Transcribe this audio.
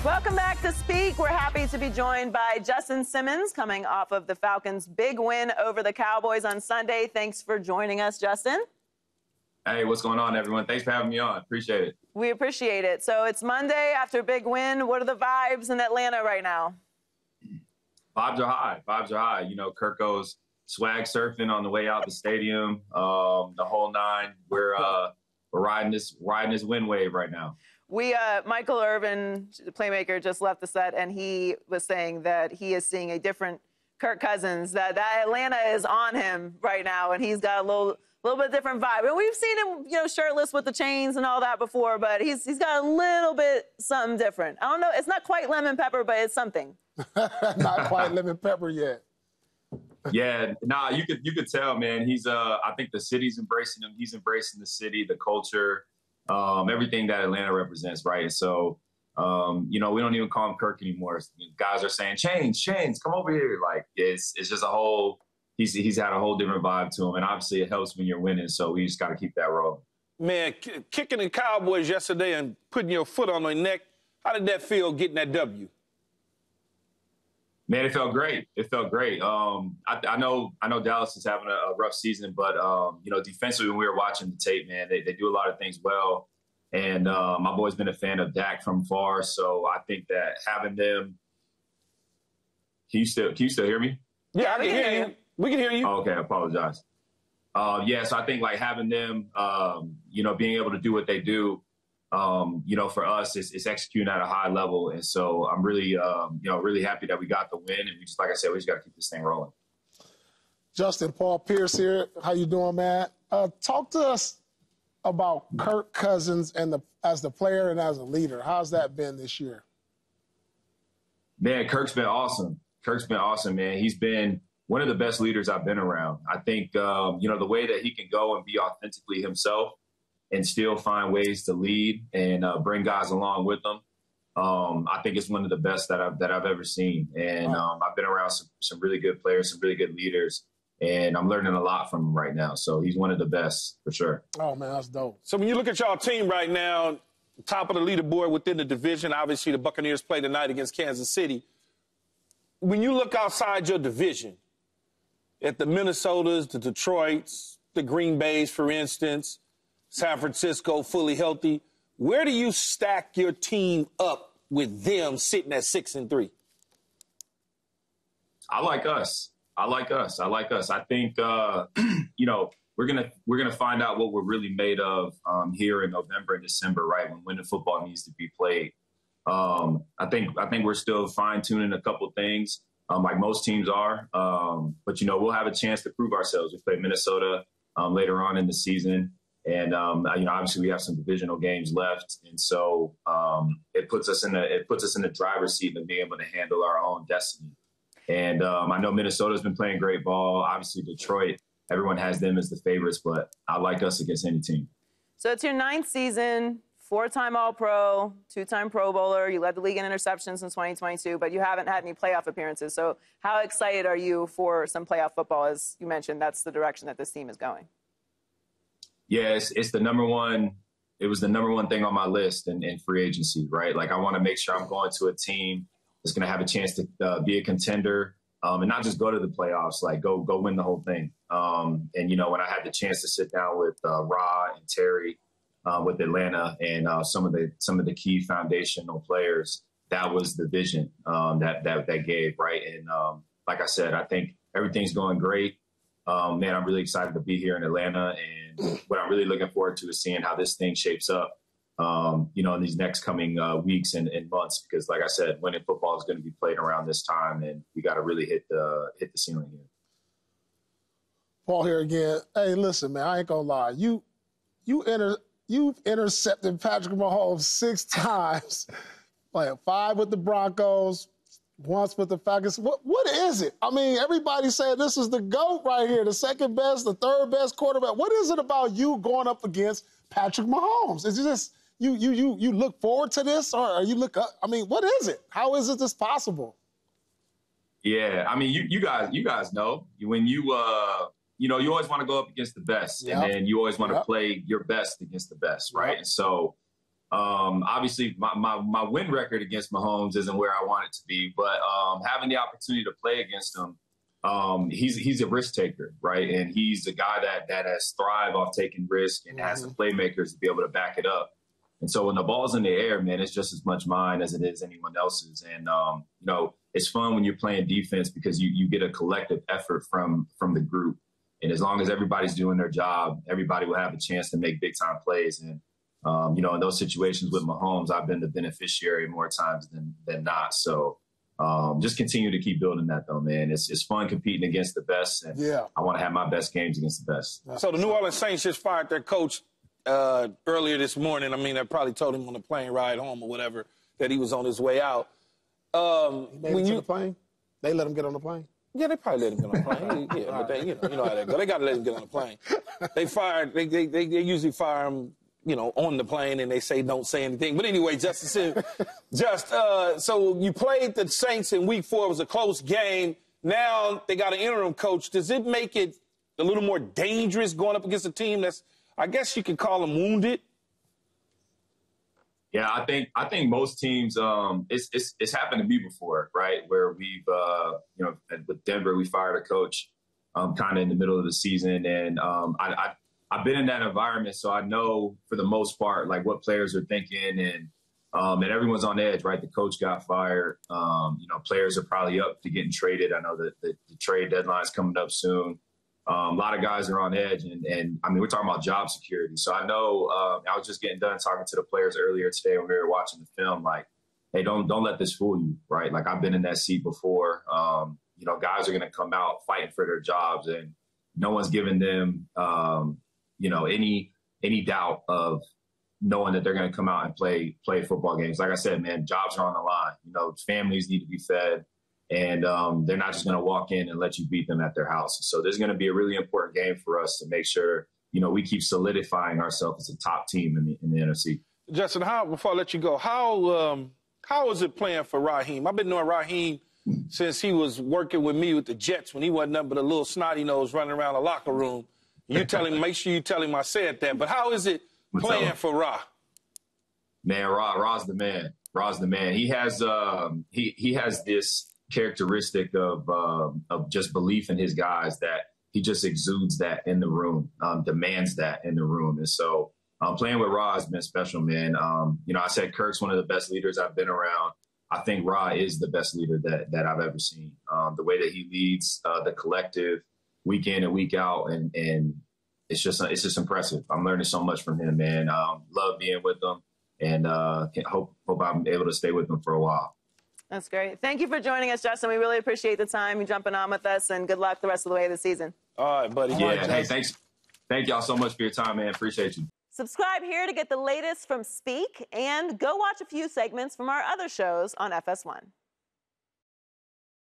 Welcome back to Speak. We're happy to be joined by Justin Simmons, coming off of the Falcons' big win over the Cowboys on Sunday. Thanks for joining us, Justin. Hey, what's going on, everyone? Thanks for having me on. Appreciate it. We appreciate it. So it's Monday after a big win. What are the vibes in Atlanta right now? Vibes are high. Vibes are high. You know, Kirk goes swag surfing on the way out the stadium, the whole nine. We're riding this win wave right now. Michael Irvin, the playmaker, just left the set, and he was saying that he is seeing a different Kirk Cousins, that Atlanta is on him right now, and he's got a little bit different vibe. And we've seen him, you know, shirtless with the chains and all that before, but he's got a little bit something different. I don't know. It's not quite lemon pepper, but it's something. Not quite lemon pepper yet. Yeah, nah, you could tell, man. He's I think the city's embracing him. He's embracing the city, the culture. Everything that Atlanta represents, right? And so, you know, we don't even call him Kirk anymore. Guys are saying, chains, come over here. Like, it's just a whole, he's had a whole different vibe to him. And obviously it helps when you're winning. So we just got to keep that rolling. Man, kicking the Cowboys yesterday and putting your foot on their neck, how did that feel getting that W? Man, it felt great. It felt great. I know Dallas is having a rough season, but you know, defensively when we were watching the tape, man, they do a lot of things well. And my boy's been a fan of Dak from far, so I think that having them. Can you still hear me? Yeah, I can hear you. We can hear you. Oh, okay, I apologize. Yeah, so I think like having them, you know, being able to do what they do. You know, for us, it's executing at a high level. And so I'm really, you know, really happy that we got the win. And we just, like I said, we just got to keep this thing rolling. Justin, Paul Pierce here. How you doing, man? Talk to us about Kirk Cousins and as the player and as a leader. How's that been this year? Man, Kirk's been awesome. Kirk's been awesome, man. He's been one of the best leaders I've been around. I think, you know, the way that he can go and be authentically himself and still find ways to lead and bring guys along with them. I think it's one of the best that I've ever seen. And I've been around some really good players, some really good leaders, and I'm learning a lot from him right now. So he's one of the best for sure. Oh, man, that's dope. So when you look at y'all team right now, top of the leaderboard within the division, obviously the Buccaneers play tonight against Kansas City. When you look outside your division, at the Minnesotas, the Detroits, the Green Bays, for instance, San Francisco fully healthy, where do you stack your team up with them sitting at 6-3? I like us. I think you know, we're gonna find out what we're really made of here in November and December, right? When the football needs to be played. I think we're still fine tuning a couple things, like most teams are. But you know, we'll have a chance to prove ourselves. We play Minnesota later on in the season. And, you know, obviously we have some divisional games left. And so it puts us in the driver's seat of being able to handle our own destiny. And I know Minnesota's been playing great ball. Obviously, Detroit, everyone has them as the favorites, but I like us against any team. So it's your 9th season, 4-time All-Pro, 2-time Pro Bowler. You led the league in interceptions in 2022, but you haven't had any playoff appearances. So how excited are you for some playoff football? As you mentioned, that's the direction that this team is going. Yeah, it's the number one. It was the number one thing on my list in free agency, right? Like, I want to make sure I'm going to a team that's going to have a chance to be a contender and not just go to the playoffs, like go win the whole thing. And, you know, when I had the chance to sit down with Ra and Terry with Atlanta and some of the key foundational players, that was the vision that gave, right? And like I said, I think everything's going great. Man, I'm really excited to be here in Atlanta, and what I'm really looking forward to is seeing how this thing shapes up, you know, in these next coming weeks and months. Because, like I said, winning football is going to be played around this time, and we got to really hit the ceiling here. Paul here again. Hey, listen, man, I ain't gonna lie. You've intercepted Patrick Mahomes 6 times, playing 5 with the Broncos, once with the Falcons. What is it? I mean, everybody said this is the GOAT right here, the second best, the third best quarterback. What is it about you going up against Patrick Mahomes? Is it just you look forward to this, or you look up? I mean, what is it? How is it this possible? Yeah, I mean, you guys know when you know, you always want to go up against the best, and then you always want to play your best against the best, right? And so Obviously, my win record against Mahomes isn't where I want it to be, but having the opportunity to play against him, he's a risk taker, right? And he's a guy that has thrived off taking risk and has the playmakers to be able to back it up. And so when the ball's in the air, man, it's just as much mine as it is anyone else's. And, it's fun when you're playing defense because you get a collective effort from the group. And as long as everybody's doing their job, everybody will have a chance to make big-time plays. And, in those situations with Mahomes, I've been the beneficiary more times than not. So just continue to keep building that, though, man. It's fun competing against the best, and I want to have my best games against the best. So the New Orleans Saints just fired their coach earlier this morning. I mean, I probably told him on the plane ride home or whatever that he was on his way out. He made it to the plane? They let him get on the plane? Yeah, they probably let him get on the plane. Yeah, but they, you know how that go. They got to let him get on the plane. They usually fire him, on the plane, and they say don't say anything. But anyway, so you played the Saints in Week 4. It was a close game. Now they got an interim coach. Does it make it a little more dangerous going up against a team that's, I guess you could call them, wounded? Yeah, I think most teams, it's happened to me before, right? Where we've, with Denver, we fired a coach kind of in the middle of the season. And I've been in that environment, so I know for the most part, like what players are thinking, and everyone's on edge, right? The coach got fired. Players are probably up to getting traded. I know that the trade deadline is coming up soon. A lot of guys are on edge, and I mean, we're talking about job security. So I know I was just getting done talking to the players earlier today when we were watching the film, like, hey, don't let this fool you, right? Like, I've been in that seat before. Guys are going to come out fighting for their jobs, and no one's giving them, any doubt of knowing that they're going to come out and play football games. Like I said, man, jobs are on the line. Families need to be fed. And they're not just going to walk in and let you beat them at their house. So there's going to be a really important game for us to make sure, we keep solidifying ourselves as a top team in the NFC. Justin, before I let you go, how is it playing for Raheem? I've been knowing Raheem since he was working with me with the Jets when he wasn't nothing but a little snotty nose running around the locker room. Make sure you tell him I said that. But how is it playing for Ra? Man, Ra's the man. Ra's the man. He has he has this characteristic of just belief in his guys that he just exudes that in the room, demands that in the room. And so playing with Ra has been special, man. I said Kirk's one of the best leaders I've been around. I think Ra is the best leader that I've ever seen. The way that he leads the collective week in and week out, and it's just impressive. I'm learning so much from him, man. Love being with him, and hope I'm able to stay with him for a while. That's great. Thank you for joining us, Justin. We really appreciate the time you jumping on with us, and good luck the rest of the way of the season. All right, buddy. Yeah, hey, thanks. Thank y'all so much for your time, man. Appreciate you. Subscribe here to get the latest from Speak, and go watch a few segments from our other shows on FS1.